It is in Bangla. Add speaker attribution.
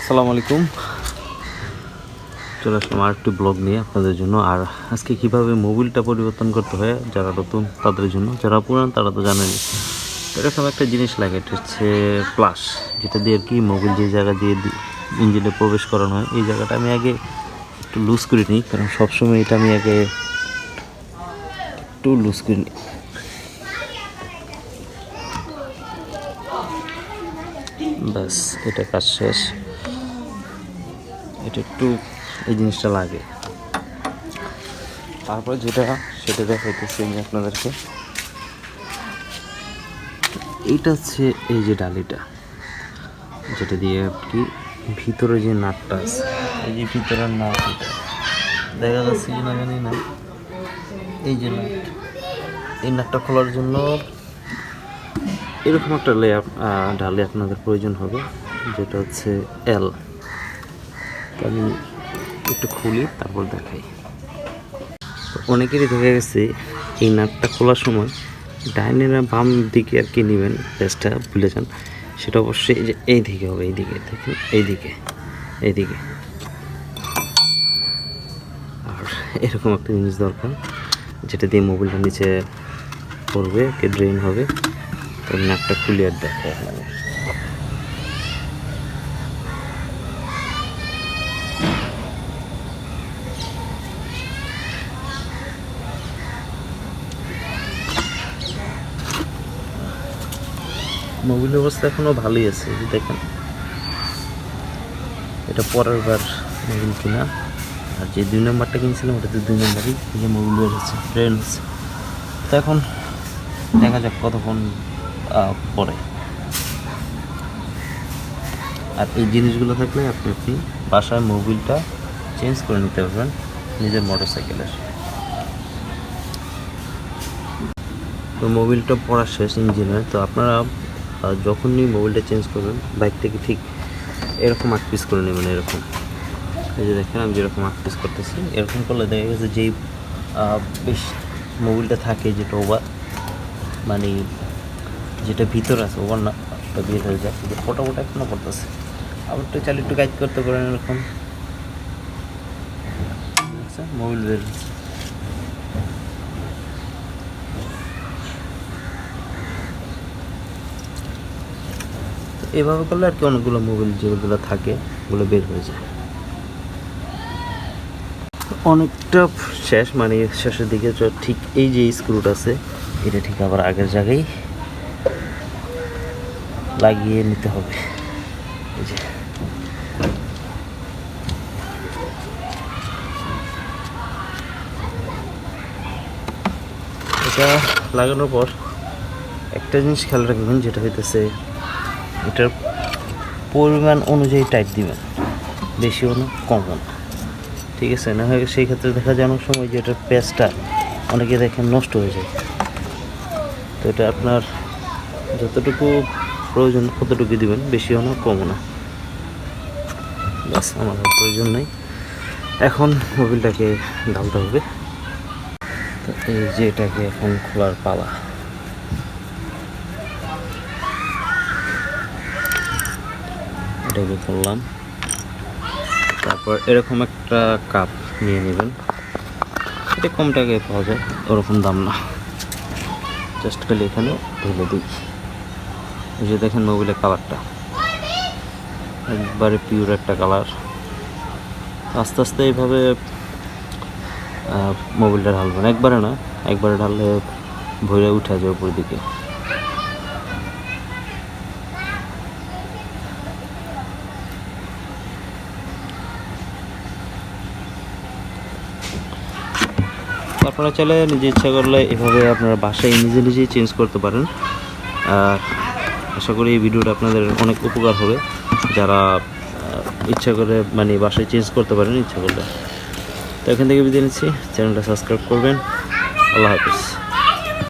Speaker 1: আসসালামু আলাইকুম। চলে আসলাম আর একটি ব্লগ নিয়ে আপনাদের জন্য। আর আজকে কিভাবে মোবিলটা পরিবর্তন করতে হয় যারা নতুন তাদের জন্য, যারা পুরান তারা তো জানেনি। এরকম একটা জিনিস লাগে, এটা হচ্ছে প্লাস, যেটা দিয়ে আর কি মোবিল যে জায়গা দিয়ে ইঞ্জিনে প্রবেশ করানো হয় এই জায়গাটা আমি আগে একটু লুজ করে নিই, কারণ সবসময় এটা আমি আগে একটু লুজ করে নিই। ব্যাস, এটা কাজ শেষ। এটা একটু এই জিনিসটা লাগে। তারপর সেটা দেখাইতেছি আমি আপনাদেরকে। এইটা হচ্ছে এই যে ডালিটা, যেটা দিয়ে কি ভিতরে যে নাটটা আছে, এই যে ভিতরের নাট, এটা দেখা যাচ্ছে কি না জানি না, এই যে নাট, এই নাটটা খোলার জন্য এরকম একটা ঢালে আপনাদের প্রয়োজন হবে, যেটা হচ্ছে এল। আমি একটু খুলি তারপর দেখাই। অনেকেরই দেখা গেছে এই নাটটা খোলার সময় ডাইনের বাম দিকে আর কি নেবেন, পেজটা ভুলে যান। সেটা অবশ্যই যে এই দিকে হবে, এই দিকে দেখুন, এইদিকে। আর এরকম একটা জিনিস দরকার, যেটা দিয়ে মোবিলটা নিচে পড়বে, ড্রেন হবে। তো নাটটা খুলে আর দেখায় আপনাকে। মোবিলের অবস্থা এখনও ভালোই আছে, দেখেন। এটা পরের বার মোবিল কিনা। আর যে 2 নম্বরটা কিনছিলাম ওটাতে 2 নম্বরই এই যে মোবিল বের হচ্ছে, ট্রেন হচ্ছে। তো এখন দেখা যাক কতক্ষণ পরে। আর এই জিনিসগুলো থাকলে আপনি বাসায় মোবিলটা চেঞ্জ করে নিতে পারবেন নিজের মোটর সাইকেলের। তো মোবিলটা পড়া শেষ ইঞ্জিনের। তো আপনারা যখনই মোবিলটা চেঞ্জ করবেন বাইকটাকে ঠিক এরকম 8 পিস করে নেবেন। এরকম এই যে দেখেন আমি যেরকম 8 পিস করতেছি, এরকম করলে দেখা গেছে যেই বেশ মোবিলটা থাকে, যেটা ওভার মানে যেটা ভিতরে আছে ওভার না, ওটা বের হয়ে যায়। যে ফোটা এখনও করতেছে, আবার একটু চালিয়ে একটু গাইড করতে পারেন এরকম। আচ্ছা, মোবিল বের হচ্ছে। এভাবে করলে আর কি অনেকগুলো মোবিল যেগুলো থাকে ওগুলো বের হয়ে যায়। অনেকটা শেষ, মানে শেষের দিকে ঠিক এই যে স্ক্রুটা আছে এটা ঠিক আবার আগের জায়গায় লাগিয়ে নিতে হবে। এই যে এটা লাগানোর পর একটা জিনিস খেয়াল রাখবেন, যেটা হইতেছে এটার পরিমাণ অনুযায়ী টাইট দিবেন, বেশিও না কমও না, ঠিক আছে? না হয় সেই ক্ষেত্রে দেখা যায় অনেক সময় যে এটার পেঁচটা অনেকে দেখেন নষ্ট হয়ে যায়। তো এটা আপনার যতটুকু প্রয়োজন ততটুকু দিবেন, বেশিও না কমও না। ব্যাস, আমার প্রয়োজন নেই। এখন মোবিলটাকে ঢালতে হবে। তো এই যে এটাকে এখন খোলার পালা। এটাকে করলাম। তারপর এরকম একটা কাপ নিয়ে নেবেন, এটা কম টাকায় পাওয়া যায়, ওরকম দাম না। জাস্ট খালি এখানে ঢেলে দিই। এই যে দেখেন মোবিলের কালারটা একবারে পিওর একটা কালার। আস্তে আস্তে এইভাবে মোবিলটা ঢালবেন, একবারে না, একবারে ঢাললে ভরে উঠে যায় উপর দিকে। আপনারা চাইলে নিজে ইচ্ছা করলে এভাবে আপনারা বাসায় নিজেই চেঞ্জ করতে পারেন। আর আশা করি এই ভিডিওটা আপনাদের অনেক উপকার হবে, যারা ইচ্ছা করে মানে বাসায় চেঞ্জ করতে পারেন ইচ্ছা করলে। তো এখান থেকে বিদায় নিচ্ছি। চ্যানেলটা সাবস্ক্রাইব করবেন। আল্লাহ হাফিজ।